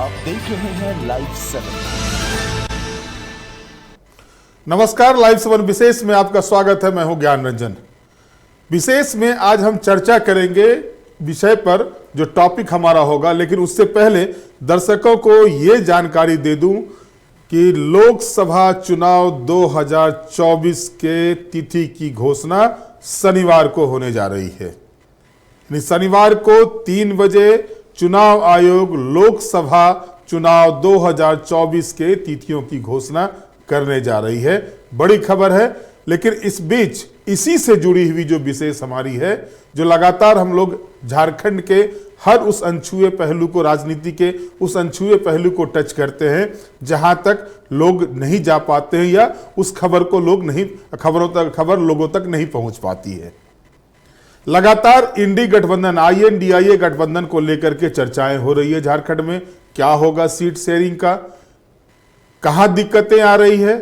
आप देख रहे हैं लाइव 7। नमस्कार, लाइव 7 विशेष में आपका स्वागत है। मैं हूं ज्ञान रंजन। विशेष में आज हम चर्चा करेंगे विषय पर जो टॉपिक हमारा होगा, लेकिन उससे पहले दर्शकों को ये जानकारी दे दूं कि लोकसभा चुनाव 2024 के तिथि की घोषणा शनिवार को होने जा रही है। शनिवार को 3 बजे चुनाव आयोग लोकसभा चुनाव 2024 के तिथियों की घोषणा करने जा रही है। बड़ी खबर है, लेकिन इस बीच इसी से जुड़ी हुई जो विशेष हमारी है, जो लगातार हम लोग झारखंड के हर उस अनछुए पहलू को, राजनीति के उस अनछुए पहलू को टच करते हैं जहां तक लोग नहीं जा पाते हैं या उस खबर को लोग नहीं, खबर लोगों तक नहीं पहुंच पाती है। लगातार इंडी गठबंधन, INDIA गठबंधन को लेकर के चर्चाएं हो रही है झारखंड में। क्या होगा सीट शेयरिंग का, कहां दिक्कतें आ रही है।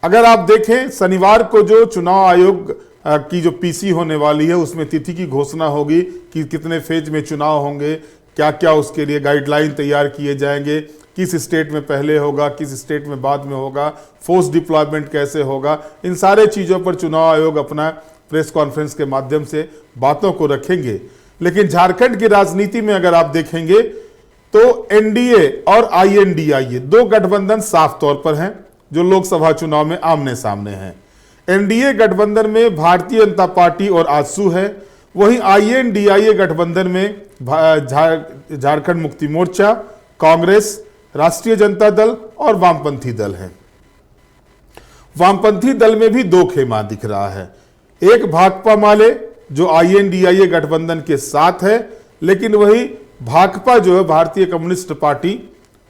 अगर आप देखें, शनिवार को जो चुनाव आयोग की जो PC होने वाली है, उसमें तिथि की घोषणा होगी कि कितने फेज में चुनाव होंगे, क्या क्या उसके लिए गाइडलाइन तैयार किए जाएंगे, किस स्टेट में पहले होगा, किस स्टेट में बाद में होगा, फोर्स डिप्लॉयमेंट कैसे होगा। इन सारे चीजों पर चुनाव आयोग अपना प्रेस कॉन्फ्रेंस के माध्यम से बातों को रखेंगे। लेकिन झारखंड की राजनीति में अगर आप देखेंगे तो NDA और INDIA दो गठबंधन साफ तौर पर हैं जो लोकसभा चुनाव में आमने सामने हैं। NDA गठबंधन में भारतीय जनता पार्टी और आजसू है, वहीं INDIA गठबंधन में झारखंड मुक्ति मोर्चा, कांग्रेस, राष्ट्रीय जनता दल और वामपंथी दल है। वामपंथी दल में भी दो खेमा दिख रहा है। एक भाकपा माले जो INDIA गठबंधन के साथ है, लेकिन वही भाकपा जो है भारतीय कम्युनिस्ट पार्टी,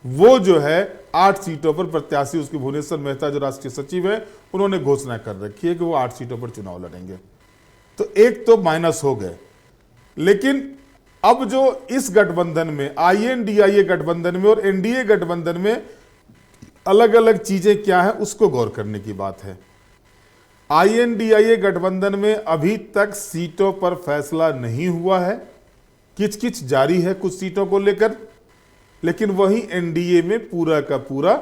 वो जो है 8 सीटों पर प्रत्याशी, उसकी भुवनेश्वर मेहता जो राष्ट्रीय सचिव है, उन्होंने घोषणा कर रखी है कि वो 8 सीटों पर चुनाव लड़ेंगे। तो एक तो माइनस हो गए। लेकिन अब जो इस गठबंधन में, INDIA गठबंधन में और NDA गठबंधन में अलग अलग चीजें क्या है, उसको गौर करने की बात है। INDIA गठबंधन में अभी तक सीटों पर फैसला नहीं हुआ है, किचकिच जारी है कुछ सीटों को लेकर। लेकिन वहीं NDA में पूरा का पूरा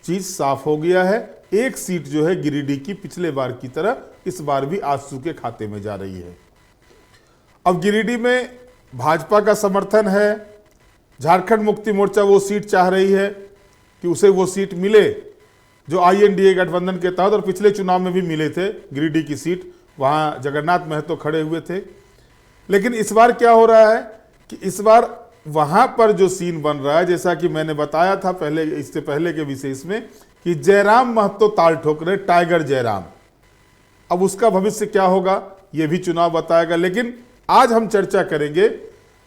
चीज साफ हो गया है। एक सीट जो है गिरिडीह की, पिछले बार की तरह इस बार भी आजसू के खाते में जा रही है। अब गिरिडीह में भाजपा का समर्थन है। झारखंड मुक्ति मोर्चा वो सीट चाह रही है कि उसे वो सीट मिले जो INDA गठबंधन के तहत, और पिछले चुनाव में भी मिले थे गिरिडीह की सीट, वहां जगन्नाथ महतो खड़े हुए थे। लेकिन इस बार क्या हो रहा है कि इस बार वहां पर जो सीन बन रहा है, जैसा कि मैंने बताया था पहले, इससे पहले के विशेष में, कि जयराम महतो ताल ठोक रहे, टाइगर जयराम। अब उसका भविष्य क्या होगा यह भी चुनाव बताएगा। लेकिन आज हम चर्चा करेंगे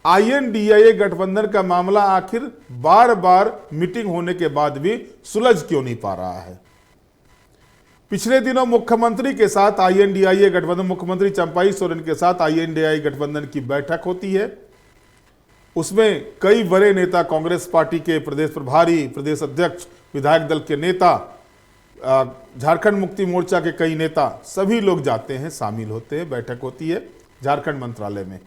INDIA गठबंधन का मामला आखिर बार बार मीटिंग होने के बाद भी सुलझ क्यों नहीं पा रहा है। पिछले दिनों मुख्यमंत्री के साथ INDIA गठबंधन, मुख्यमंत्री चंपाई सोरेन के साथ INDIA गठबंधन की बैठक होती है। उसमें कई बड़े नेता, कांग्रेस पार्टी के प्रदेश प्रभारी, प्रदेश अध्यक्ष, विधायक दल के नेता, झारखंड मुक्ति मोर्चा के कई नेता, सभी लोग जाते हैं, शामिल होते हैं, बैठक होती है झारखंड मंत्रालय में।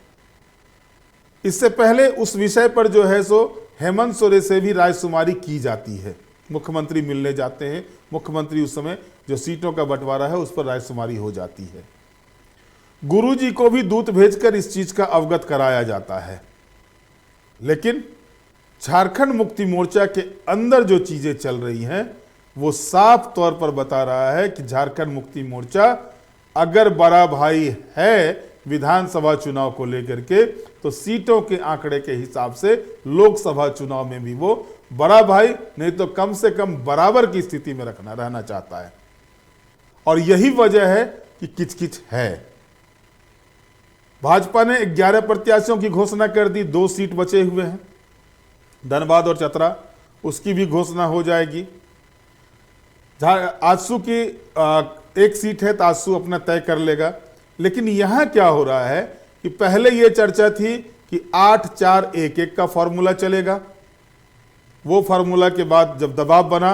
इससे पहले उस विषय पर जो है सो हेमंत सोरेन से भी रायशुमारी की जाती है। मुख्यमंत्री मिलने जाते हैं, मुख्यमंत्री उस समय जो सीटों का बंटवारा है उस पर रायशुमारी हो जाती है। गुरुजी को भी दूत भेजकर इस चीज का अवगत कराया जाता है। लेकिन झारखंड मुक्ति मोर्चा के अंदर जो चीजें चल रही हैं वो साफ तौर पर बता रहा है कि झारखंड मुक्ति मोर्चा अगर बड़ा भाई है विधानसभा चुनाव को लेकर के, तो सीटों के आंकड़े के हिसाब से लोकसभा चुनाव में भी वो बड़ा भाई नहीं तो कम से कम बराबर की स्थिति में रहना चाहता है। और यही वजह है कि किचकिच है। भाजपा ने 11 प्रत्याशियों की घोषणा कर दी, 2 सीट बचे हुए हैं, धनबाद और चतरा, उसकी भी घोषणा हो जाएगी। आजसू की एक सीट है तो आजसू अपना तय कर लेगा। लेकिन यहां क्या हो रहा है कि पहले यह चर्चा थी कि 8-4-1-1 का फॉर्मूला चलेगा। वो फॉर्मूला के बाद जब दबाव बना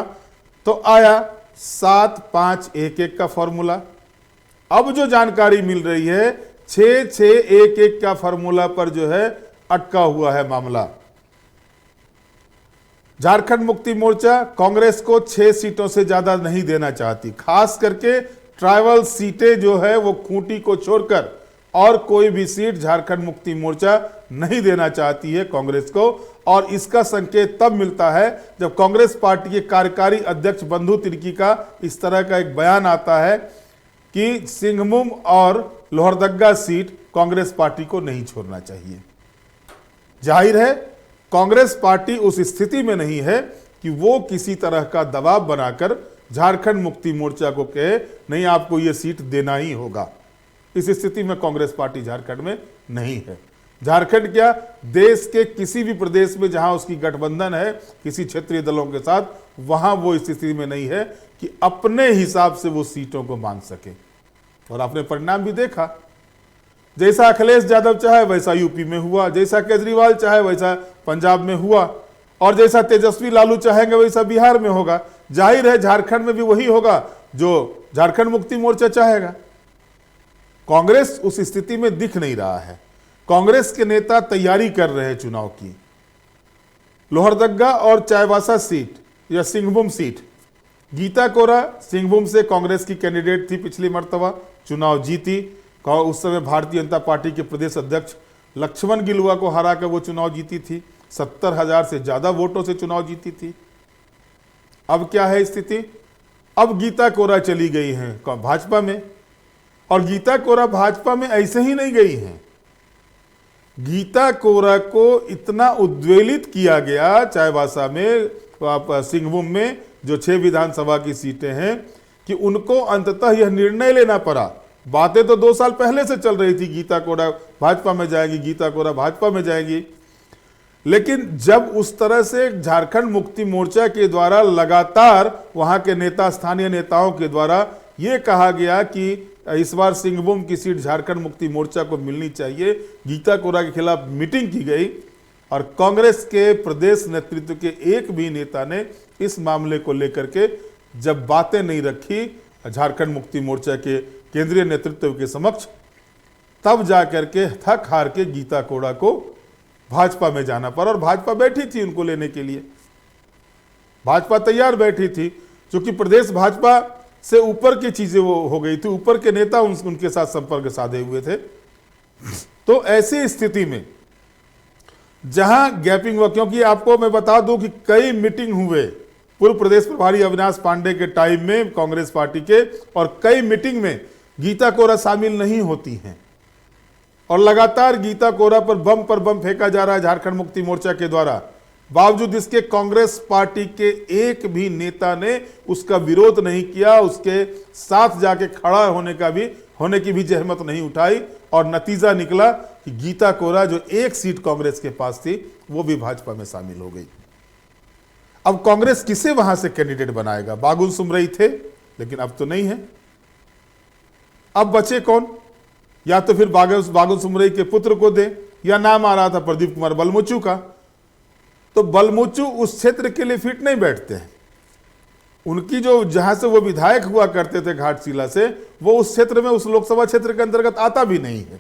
तो आया 7-5-1-1 का फॉर्मूला। अब जो जानकारी मिल रही है 6-6-1-1 का फॉर्मूला पर जो है अटका हुआ है मामला। झारखंड मुक्ति मोर्चा कांग्रेस को 6 सीटों से ज्यादा नहीं देना चाहती। खास करके ट्राइबल सीटें जो है वो खूंटी को छोड़कर और कोई भी सीट झारखंड मुक्ति मोर्चा नहीं देना चाहती है कांग्रेस को। और इसका संकेत तब मिलता है जब कांग्रेस पार्टी के कार्यकारी अध्यक्ष बंधु तिर्की का इस तरह का एक बयान आता है कि सिंघमुम और लोहरदग्गा सीट कांग्रेस पार्टी को नहीं छोड़ना चाहिए। जाहिर है कांग्रेस पार्टी उस स्थिति में नहीं है कि वो किसी तरह का दबाव बनाकर झारखंड मुक्ति मोर्चा को कहे नहीं आपको ये सीट देना ही होगा। इस स्थिति में कांग्रेस पार्टी झारखंड में नहीं है। झारखंड क्या, देश के किसी भी प्रदेश में जहां उसकी गठबंधन है किसी क्षेत्रीय दलों के साथ, वहां वो स्थिति में नहीं है कि अपने हिसाब से वो सीटों को मांग सके। और आपने परिणाम भी देखा, जैसा अखिलेश यादव चाहे वैसा यूपी में हुआ, जैसा केजरीवाल चाहे वैसा पंजाब में हुआ, और जैसा तेजस्वी लालू चाहेंगे वैसा बिहार में होगा। जाहिर है झारखंड में भी वही होगा जो झारखंड मुक्ति मोर्चा चाहेगा। कांग्रेस उस स्थिति में दिख नहीं रहा है। कांग्रेस के नेता तैयारी कर रहे हैं चुनाव की। लोहरदग्गा और चाईबासा सीट या सिंघभूम सीट, गीता कोरा सिंघभूम से कांग्रेस की कैंडिडेट थी, पिछली मर्तबा चुनाव जीती। उस समय भारतीय जनता पार्टी के प्रदेश अध्यक्ष लक्ष्मण गिलुआ को हराकर वो चुनाव जीती थी। 70,000 से ज्यादा वोटों से चुनाव जीती थी। अब क्या है स्थिति? अब गीता कोरा चली गई हैं भाजपा में, और गीता कोरा भाजपा में ऐसे ही नहीं गई हैं। गीता कोरा को इतना उद्वेलित किया गया चाईबासा में, सिंघभूम में जो 6 विधानसभा की सीटें हैं, कि उनको अंततः यह निर्णय लेना पड़ा। बातें तो 2 साल पहले से चल रही थी, गीता कोरा भाजपा में जाएगी, गीता कोरा भाजपा में जाएगी। लेकिन जब उस तरह से झारखंड मुक्ति मोर्चा के द्वारा लगातार वहां के नेता, स्थानीय नेताओं के द्वारा यह कहा गया कि इस बार सिंघभूम की सीट झारखंड मुक्ति मोर्चा को मिलनी चाहिए, गीता कोरा के खिलाफ मीटिंग की गई, और कांग्रेस के प्रदेश नेतृत्व के एक भी नेता ने इस मामले को लेकर के जब बातें नहीं रखी झारखंड मुक्ति मोर्चा के केंद्रीय नेतृत्व के समक्ष, तब जाकर के थक हार के गीता कोरा को भाजपा में जाना पड़ा। और भाजपा बैठी थी उनको लेने के लिए, भाजपा तैयार बैठी थी, क्योंकि प्रदेश भाजपा से ऊपर की चीजें वो हो गई थी, ऊपर के नेता उनके साथ संपर्क साधे हुए थे। तो ऐसी स्थिति में जहां गैपिंग हुआ, क्योंकि आपको मैं बता दूं कि कई मीटिंग हुए पूर्व प्रदेश प्रभारी अविनाश पांडे के टाइम में कांग्रेस पार्टी के, और कई मीटिंग में गीता कोरा शामिल नहीं होती हैं, और लगातार गीता कोरा पर बम फेंका जा रहा है झारखंड मुक्ति मोर्चा के द्वारा। बावजूद इसके कांग्रेस पार्टी के एक भी नेता ने उसका विरोध नहीं किया, उसके साथ जाके खड़ा होने की भी जहमत नहीं उठाई, और नतीजा निकला कि गीता कोरा जो एक सीट कांग्रेस के पास थी वो भी भाजपा में शामिल हो गई। अब कांग्रेस किसे वहां से कैंडिडेट बनाएगा? बागुल सुमरई थे, लेकिन अब तो नहीं है। अब बचे कौन? या तो फिर बागुल सुमरई के पुत्र को दे, या नाम आ रहा था प्रदीप कुमार बलमुचू का। तो बलमुचू उस क्षेत्र के लिए फिट नहीं बैठते हैं। उनकी जो जहां से वो विधायक हुआ करते थे घाटशिला से, वो उस क्षेत्र में, उस लोकसभा क्षेत्र के अंतर्गत आता भी नहीं है।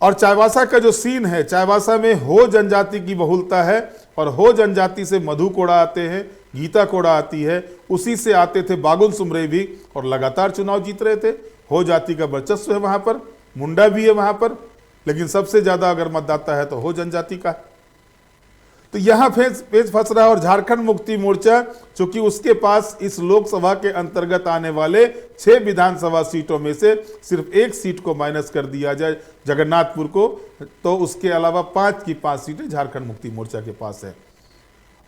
और चाईबासा का जो सीन है, चाईबासा में हो जनजाति की बहुलता है, और हो जनजाति से मधु कोड़ा आते हैं, गीता कोड़ा आती है, उसी से आते थे बागुल सुमरई भी, और लगातार चुनाव जीत रहे थे। हो जाति का वर्चस्व है वहां पर, मुंडा भी है वहां पर, लेकिन सबसे ज्यादा अगर मतदाता है तो हो जनजाति का। तो यहां पेच फंस रहा है। और झारखंड मुक्ति मोर्चा, चूंकि उसके पास इस लोकसभा के अंतर्गत आने वाले 6 विधानसभा सीटों में से सिर्फ 1 सीट को माइनस कर दिया जाए जगन्नाथपुर को, तो उसके अलावा 5 की 5 सीटें झारखंड मुक्ति मोर्चा के पास है।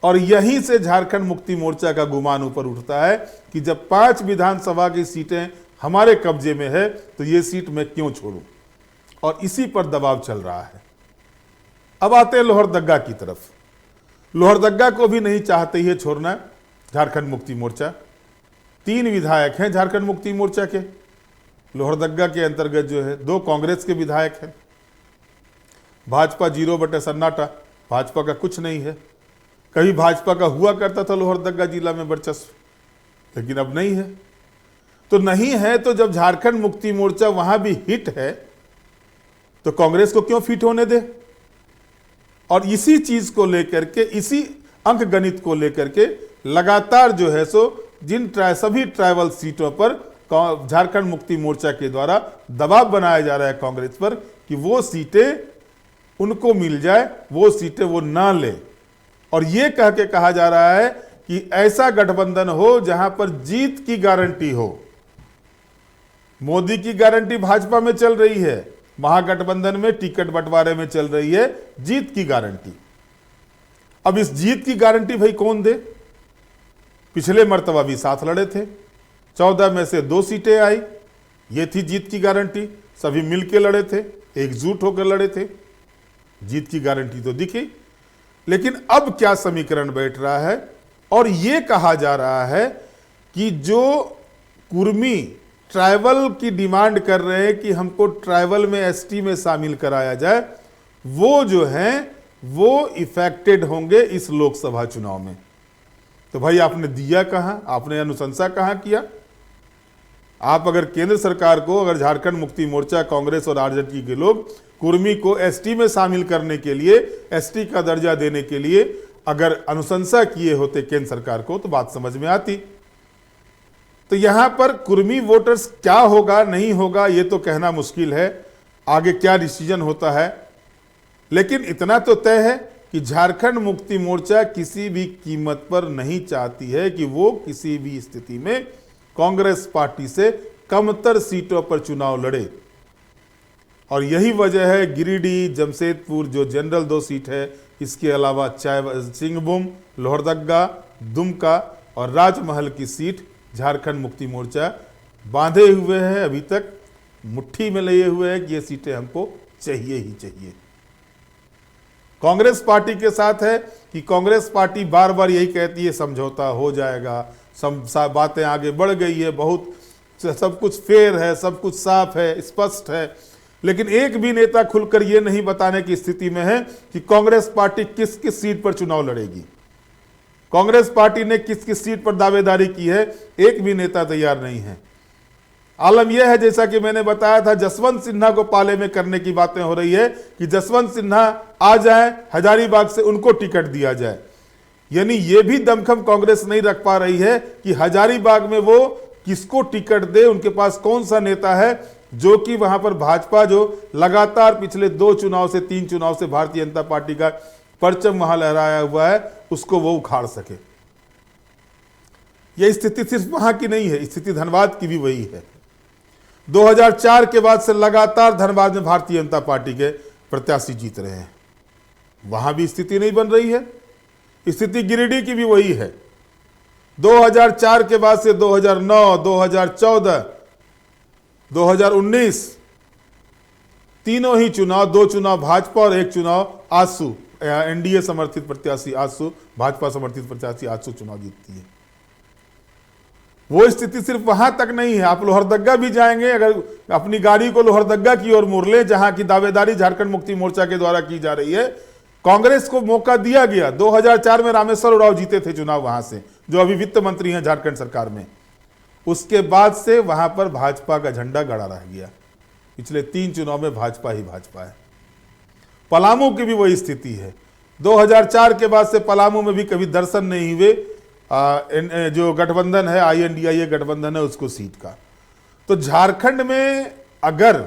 और यहीं से झारखंड मुक्ति मोर्चा का गुमान ऊपर उठता है कि जब 5 विधानसभा की सीटें हमारे कब्जे में है तो ये सीट मैं क्यों छोड़ूं, और इसी पर दबाव चल रहा है। अब आते हैं लोहरदग्गा की तरफ। लोहरदग्गा को भी नहीं चाहते ही छोड़ना झारखंड मुक्ति मोर्चा। 3 विधायक हैं झारखंड मुक्ति मोर्चा के। लोहरदग्गा के अंतर्गत जो है 2 कांग्रेस के विधायक हैं। भाजपा 0/सन्नाटा, भाजपा का कुछ नहीं है। कभी भाजपा का हुआ करता था लोहरदग्गा जिला में वर्चस्व, लेकिन अब नहीं है। तो नहीं है, तो जब झारखंड मुक्ति मोर्चा वहां भी हिट है तो कांग्रेस को क्यों फिट होने दे? और इसी चीज को लेकर के, इसी अंक गणित को लेकर के लगातार जो है सो सभी ट्राइबल सीटों पर झारखंड मुक्ति मोर्चा के द्वारा दबाव बनाया जा रहा है कांग्रेस पर कि वो सीटें उनको मिल जाए, वो सीटें वो ना ले। और ये कह के कहा जा रहा है कि ऐसा गठबंधन हो जहां पर जीत की गारंटी हो। मोदी की गारंटी भाजपा में चल रही है, महागठबंधन में टिकट बंटवारे में चल रही है जीत की गारंटी। अब इस जीत की गारंटी भाई कौन दे? पिछले मर्तबा भी साथ लड़े थे, 14 में से 2 सीटें आई, ये थी जीत की गारंटी। सभी मिलके लड़े थे, एकजुट होकर लड़े थे, जीत की गारंटी तो दिखी। लेकिन अब क्या समीकरण बैठ रहा है और यह कहा जा रहा है कि जो कुर्मी ट्राइबल की डिमांड कर रहे हैं कि हमको ट्राइबल में एसटी में शामिल कराया जाए, वो जो हैं वो इफेक्टेड होंगे इस लोकसभा चुनाव में। तो भाई आपने दिया कहां, आपने अनुशंसा कहां किया? आप अगर केंद्र सरकार को, अगर झारखंड मुक्ति मोर्चा, कांग्रेस और आरजेडी के लोग कुर्मी को एसटी में शामिल करने के लिए, एसटी का दर्जा देने के लिए अगर अनुशंसा किए होते केंद्र सरकार को, तो बात समझ में आती। तो यहां पर कुर्मी वोटर्स क्या होगा नहीं होगा ये तो कहना मुश्किल है, आगे क्या डिसीजन होता है। लेकिन इतना तो तय है कि झारखंड मुक्ति मोर्चा किसी भी कीमत पर नहीं चाहती है कि वो किसी भी स्थिति में कांग्रेस पार्टी से कमतर सीटों पर चुनाव लड़े। और यही वजह है गिरिडीह, जमशेदपुर जो जनरल 2 सीट है, इसके अलावा सिंहभूम, लोहरदगा, दुमका और राजमहल की सीट झारखंड मुक्ति मोर्चा बांधे हुए है, अभी तक मुट्ठी में लिए हुए है कि ये सीटें हमको चाहिए ही चाहिए। कांग्रेस पार्टी के साथ है कि कांग्रेस पार्टी बार बार यही कहती है समझौता हो जाएगा, बातें आगे बढ़ गई है, बहुत सब कुछ फेयर है, सब कुछ साफ है, स्पष्ट है। लेकिन एक भी नेता खुलकर यह नहीं बताने की स्थिति में है कि कांग्रेस पार्टी किस किस सीट पर चुनाव लड़ेगी, कांग्रेस पार्टी ने किस किस सीट पर दावेदारी की है, एक भी नेता तैयार नहीं है। आलम यह है, जैसा कि मैंने बताया था, जसवंत सिन्हा को पाले में करने की बातें हो रही है कि जसवंत सिन्हा आ जाए, हजारीबाग से उनको टिकट दिया जाए। यानी यह भी दमखम कांग्रेस नहीं रख पा रही है कि हजारीबाग में वो किसको टिकट दे, उनके पास कौन सा नेता है जो कि वहां पर भाजपा जो लगातार पिछले 2 चुनाव से 3 चुनाव से भारतीय जनता पार्टी का परचम वहां लहराया हुआ है, उसको वो उखाड़ सके। यह स्थिति सिर्फ वहां की नहीं है, स्थिति धनबाद की भी वही है। 2004 के बाद से लगातार धनबाद में भारतीय जनता पार्टी के प्रत्याशी जीत रहे हैं, वहां भी स्थिति नहीं बन रही है। स्थिति गिरिडीह की भी वही है। 2004 के बाद से 2009, 2014, 2019 तीनों ही चुनाव, 2 चुनाव भाजपा और 1 चुनाव आजसू, एनडीए समर्थित प्रत्याशी आजसू, भाजपा समर्थित प्रत्याशी आजसू चुनाव जीतती है। वो स्थिति सिर्फ वहां तक नहीं है, आप लोहरदगा भी जाएंगे, अगर अपनी गाड़ी को लोहरदगा की ओर मोड़ ले, जहां की दावेदारी झारखंड मुक्ति मोर्चा के द्वारा की जा रही है, कांग्रेस को मौका दिया गया। 2004 में रामेश्वर उरांव जीते थे चुनाव वहां से, जो अभी वित्त मंत्री हैं झारखंड सरकार में। उसके बाद से वहां पर भाजपा का झंडा गड़ा रह गया। पिछले 3 चुनाव में भाजपा ही भाजपा है। पलामू की भी वही स्थिति है। 2004 के बाद से पलामू में भी कभी दर्शन नहीं हुए जो गठबंधन है, INDIA गठबंधन है, उसको सीट का। तो झारखंड में अगर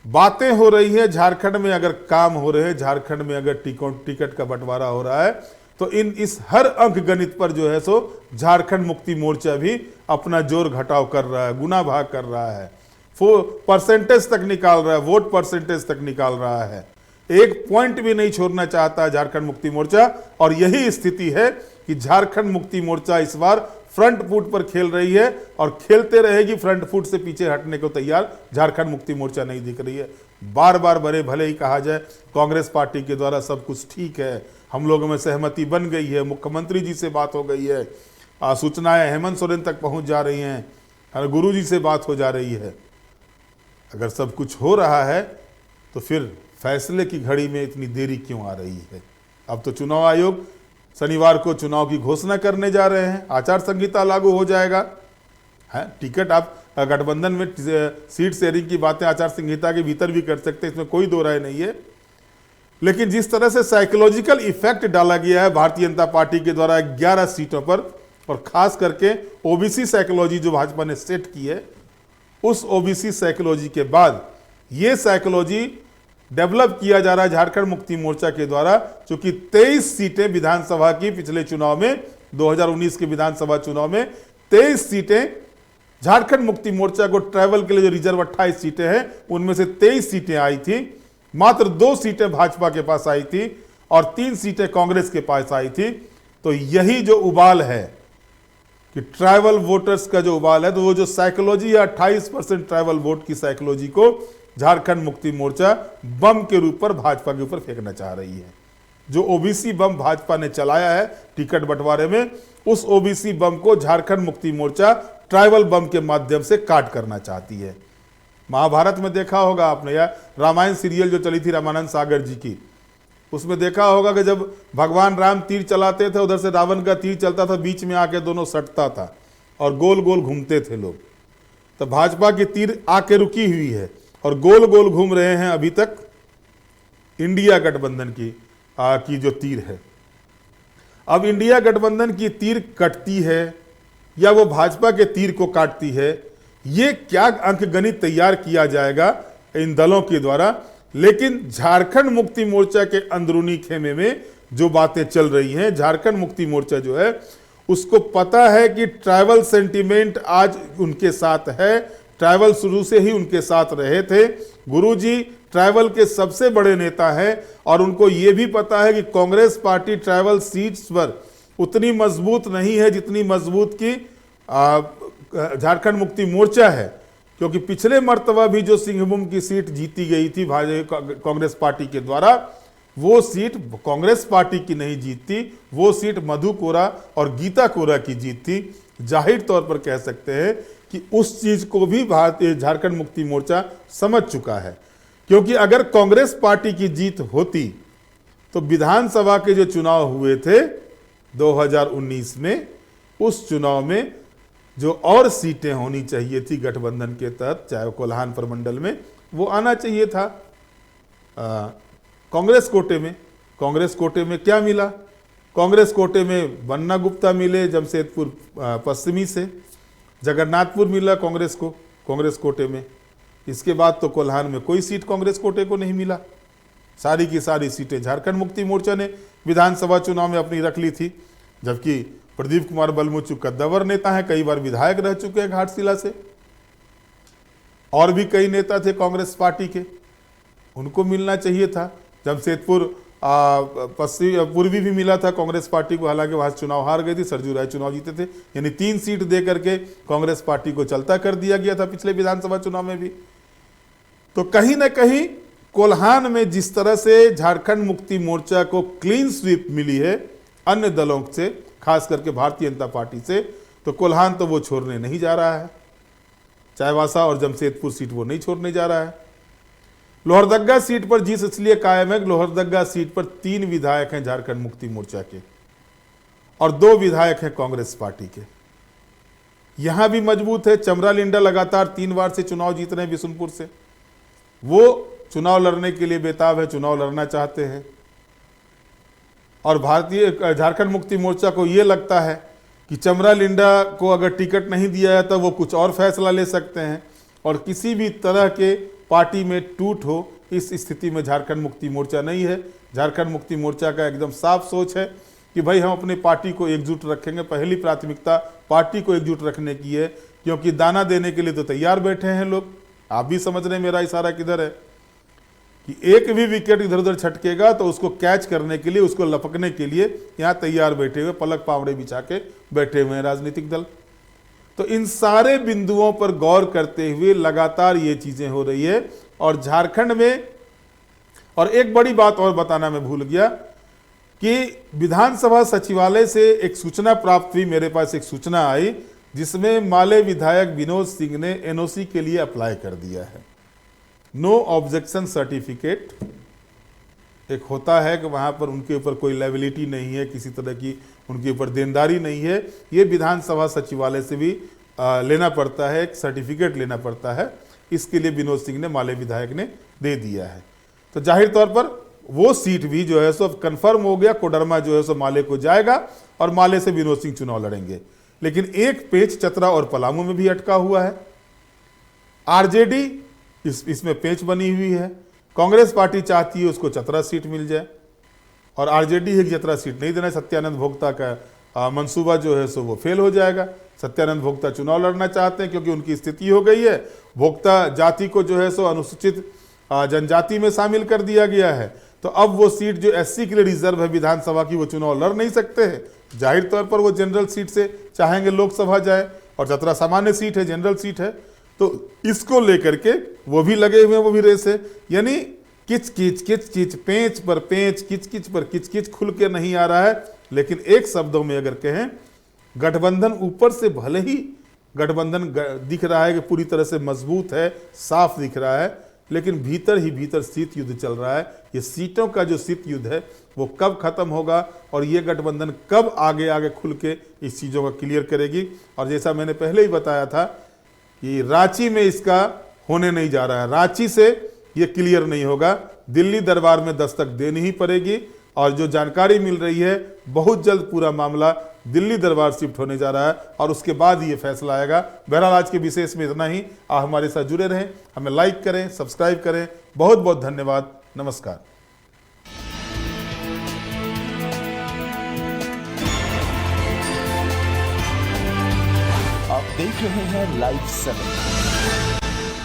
बातें हो रही है, झारखंड में अगर काम हो रहे हैं, झारखंड में अगर टिकट का बंटवारा हो रहा है, तो इस हर अंक गणित पर जो है सो झारखंड मुक्ति मोर्चा भी अपना जोर घटाव कर रहा है, गुना भाग कर रहा है, परसेंटेज तक निकाल रहा है, वोट परसेंटेज तक निकाल रहा है। एक पॉइंट भी नहीं छोड़ना चाहता झारखंड मुक्ति मोर्चा। और यही स्थिति है कि झारखंड मुक्ति मोर्चा इस बार फ्रंट फुट पर खेल रही है और खेलते रहेगी। फ्रंट फुट से पीछे हटने को तैयार झारखंड मुक्ति मोर्चा नहीं दिख रही है। बार बार बड़े भले ही कहा जाए कांग्रेस पार्टी के द्वारा सब कुछ ठीक है, हम लोगों में सहमति बन गई है, मुख्यमंत्री जी से बात हो गई है, सूचनाएं हेमंत सोरेन तक पहुंच जा रही हैं, गुरु जी से बात हो जा रही है। अगर सब कुछ हो रहा है तो फिर फैसले की घड़ी में इतनी देरी क्यों आ रही है? अब तो चुनाव आयोग शनिवार को चुनाव की घोषणा करने जा रहे हैं, आचार संहिता लागू हो जाएगा है। टिकट आप गठबंधन में सीट शेयरिंग की बातें आचार संहिता के भीतर भी कर सकते हैं, इसमें कोई दो राय नहीं है। लेकिन जिस तरह से साइकोलॉजिकल इफेक्ट डाला गया है भारतीय जनता पार्टी के द्वारा 11 सीटों पर, और खास करके ओबीसी साइकोलॉजी जो भाजपा ने सेट की है, उस ओबीसी साइकोलॉजी के बाद ये साइकोलॉजी डेवलप किया जा रहा है झारखंड मुक्ति मोर्चा के द्वारा, क्योंकि 23 सीटें विधानसभा की पिछले चुनाव में, 2019 के विधानसभा चुनाव में 23 सीटें झारखंड मुक्ति मोर्चा को ट्रैवल के लिए जो रिजर्व 28 सीटें हैं उनमें से 23 सीटें आई थी। मात्र 2 सीटें भाजपा के पास आई थी और 3 सीटें कांग्रेस के पास आई थी। तो यही जो उबाल है कि ट्राइबल वोटर्स का जो उबाल है, तो वो जो साइकोलॉजी है 28% ट्राइबल वोट की साइकोलॉजी को झारखंड मुक्ति मोर्चा बम के रूप पर भाजपा के ऊपर फेंकना चाह रही है। जो ओबीसी बम भाजपा ने चलाया है टिकट बंटवारे में, उस ओबीसी बम को झारखंड मुक्ति मोर्चा ट्राइबल बम के माध्यम से काट करना चाहती है। महाभारत में देखा होगा आपने, या रामायण सीरियल जो चली थी रामानंद सागर जी की, उसमें देखा होगा कि जब भगवान राम तीर चलाते थे, उधर से रावण का तीर चलता था, बीच में आके दोनों सटता था और गोल गोल घूमते थे लोग। तो भाजपा की तीर आके रुकी हुई है और गोल गोल घूम रहे हैं अभी तक इंडिया गठबंधन की जो तीर है। अब इंडिया गठबंधन की तीर कटती है या वो भाजपा के तीर को काटती है, ये क्या अंकगणित तैयार किया जाएगा इन दलों के द्वारा। लेकिन झारखंड मुक्ति मोर्चा के अंदरूनी खेमे में जो बातें चल रही हैं, झारखंड मुक्ति मोर्चा जो है उसको पता है कि ट्राइबल सेंटीमेंट आज उनके साथ है, ट्राइबल शुरू से ही उनके साथ रहे थे। गुरुजी ट्राइबल के सबसे बड़े नेता हैं और उनको ये भी पता है कि कांग्रेस पार्टी ट्राइबल सीट्स पर उतनी मजबूत नहीं है जितनी मजबूत की झारखंड मुक्ति मोर्चा है, क्योंकि पिछले मर्तबा भी जो सिंहभूम की सीट जीती गई थी कांग्रेस पार्टी के द्वारा, वो सीट कांग्रेस पार्टी की नहीं जीतती, वो सीट मधु कोरा और गीता कोरा की जीत थी। जाहिर तौर पर कह सकते हैं कि उस चीज को भी भारतीय झारखंड मुक्ति मोर्चा समझ चुका है, क्योंकि अगर कांग्रेस पार्टी की जीत होती तो विधानसभा के जो चुनाव हुए थे 2019 में, उस चुनाव में जो और सीटें होनी चाहिए थी गठबंधन के तहत, चाहे वो कोल्हान प्रमंडल में, वो आना चाहिए था कांग्रेस कोटे में। कांग्रेस कोटे में क्या मिला? कांग्रेस कोटे में बन्ना गुप्ता मिले जमशेदपुर पश्चिमी से, जगन्नाथपुर मिला कांग्रेस को कांग्रेस कोटे में। इसके बाद तो कोल्हान में कोई सीट कांग्रेस कोटे को नहीं मिला। सारी की सारी सीटें झारखंड मुक्ति मोर्चा ने विधानसभा चुनाव में अपनी रख ली थी, जबकि प्रदीप कुमार बलमुचु कद्दावर नेता हैं, कई बार विधायक रह चुके हैं घाटशिला से, और भी कई नेता थे कांग्रेस पार्टी के, उनको मिलना चाहिए था। जमशेदपुर पश्चिमी पूर्वी भी मिला था कांग्रेस पार्टी को, हालांकि वहां चुनाव हार गई थी, सरजू राय चुनाव जीते थे, यानी 3 सीट दे करके कांग्रेस पार्टी को चलता कर दिया गया था पिछले विधानसभा चुनाव में भी। तो कहीं ना कहीं कोल्हान में जिस तरह से झारखंड मुक्ति मोर्चा को क्लीन स्वीप मिली है अन्य दलों से, खास करके भारतीय जनता पार्टी से, तो कोल्हान तो वो छोड़ने नहीं जा रहा है। चाईबासा और जमशेदपुर सीट वो नहीं छोड़ने जा रहा है। लोहरदग्गा सीट पर जीत इसलिए कायम है कि लोहरदग्गा सीट पर 3 विधायक हैं झारखंड मुक्ति मोर्चा के और 2 विधायक हैं कांग्रेस पार्टी के। यहां भी मजबूत है। चमरा लिंडा लगातार 3 बार से चुनाव जीत रहे हैं बिशुनपुर से, वो चुनाव लड़ने के लिए बेताब है, चुनाव लड़ना चाहते हैं। और भारतीय झारखंड मुक्ति मोर्चा को यह लगता है कि चमरा लिंडा को अगर टिकट नहीं दिया जाता वो कुछ और फैसला ले सकते हैं और किसी भी तरह के पार्टी में टूट हो, इस स्थिति में झारखंड मुक्ति मोर्चा नहीं है। झारखंड मुक्ति मोर्चा का एकदम साफ सोच है कि भाई हम अपनी पार्टी को एकजुट रखेंगे। पहली प्राथमिकता पार्टी को एकजुट रखने की है, क्योंकि दाना देने के लिए तो तैयार बैठे हैं लोग। आप भी समझ रहे हैं मेरा इशारा किधर है, कि एक भी विकेट इधर उधर छटकेगा तो उसको कैच करने के लिए, उसको लपकने के लिए यहाँ तैयार बैठे हुए, पलक पावड़े बिछा के बैठे हुए हैं राजनीतिक दल। तो इन सारे बिंदुओं पर गौर करते हुए लगातार ये चीजें हो रही है। और झारखंड में, और एक बड़ी बात और बताना मैं भूल गया कि विधानसभा सचिवालय से एक सूचना प्राप्त हुई, मेरे पास एक सूचना आई जिसमें माले विधायक विनोद सिंह ने एनओसी के लिए अप्लाई कर दिया है। नो ऑब्जेक्शन सर्टिफिकेट एक होता है कि वहां पर उनके ऊपर कोई लायबिलिटी नहीं है, किसी तरह की उनके ऊपर देनदारी नहीं है। ये विधानसभा सचिवालय से भी लेना पड़ता है, एक सर्टिफिकेट लेना पड़ता है। इसके लिए विनोद सिंह ने, माले विधायक ने दे दिया है। तो जाहिर तौर पर वो सीट भी जो है सो अब कंफर्म हो गया, कोडरमा जो है सो माले को जाएगा और माले से विनोद सिंह चुनाव लड़ेंगे। लेकिन एक पेच चतरा और पलामू में भी अटका हुआ है। आरजेडी इसमें पेच बनी हुई है। कांग्रेस पार्टी चाहती है उसको चतरा सीट मिल जाए और आरजेडी एक चतरा सीट नहीं देना। सत्यानंद भोक्ता का मंसूबा जो है सो वो फेल हो जाएगा। सत्यानंद भोक्ता चुनाव लड़ना चाहते हैं क्योंकि उनकी स्थिति हो गई है, भोक्ता जाति को जो है सो अनुसूचित जनजाति में शामिल कर दिया गया है। तो अब वो सीट जो एससी के लिए रिजर्व है विधानसभा की, वो चुनाव लड़ नहीं सकते हैं। जाहिर तौर पर वो जनरल सीट से चाहेंगे लोकसभा जाए और चतरा सामान्य सीट है, जनरल सीट है। तो इसको लेकर के वो भी लगे हुए हैं, वो भी रेस है। यानी किच किच पेंच पर पेंच, किच किच पर किच किच खुल के नहीं आ रहा है। लेकिन एक शब्दों में अगर कहें, गठबंधन ऊपर से भले ही गठबंधन दिख रहा है कि पूरी तरह से मजबूत है, साफ दिख रहा है, लेकिन भीतर ही भीतर शीत युद्ध चल रहा है। ये सीटों का जो शीत युद्ध है वो कब खत्म होगा और ये गठबंधन कब आगे आगे खुल के इस चीज़ों का क्लियर करेगी। और जैसा मैंने पहले ही बताया था कि रांची में इसका होने नहीं जा रहा है, रांची से ये क्लियर नहीं होगा, दिल्ली दरबार में दस्तक देनी ही पड़ेगी। और जो जानकारी मिल रही है, बहुत जल्द पूरा मामला दिल्ली दरबार शिफ्ट होने जा रहा है और उसके बाद ये फैसला आएगा। बहरहाल आज के विशेष में इतना ही। आप हमारे साथ जुड़े रहें, हमें लाइक करें, सब्सक्राइब करें। बहुत बहुत धन्यवाद। नमस्कार। आप देख रहे हैं लाइव 7।